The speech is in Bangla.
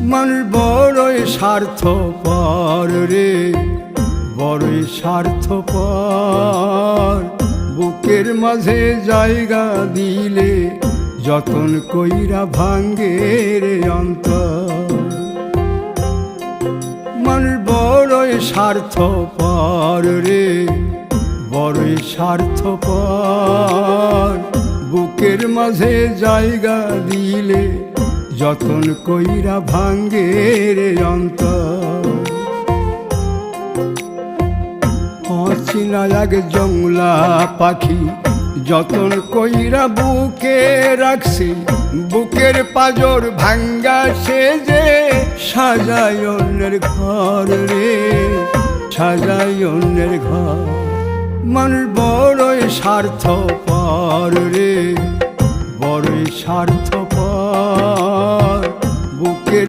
মানুষ বড়ই স্বার্থপর রে, বড়ই স্বার্থপর। বুকের মাঝে জায়গা দিলে যতন কইরা ভাঙ্গে রে অন্তর। মানুষ বড়ই স্বার্থপর রে, বড়ই স্বার্থপর। বুকের মাঝে জায়গা দিলে যতন কইরা ভাঙ্গে রে অন্তর। অচিনা এক জংলা পাখি যতন কইরা বুকে রাখছি, বুকের পাজর ভাঙ্গা সে যে সাজায় অন্যের ঘর রে, সাজায় অন্যের ঘর। মানুষ বড়ই স্বার্থপর রে, বড়ই স্বার্থপর।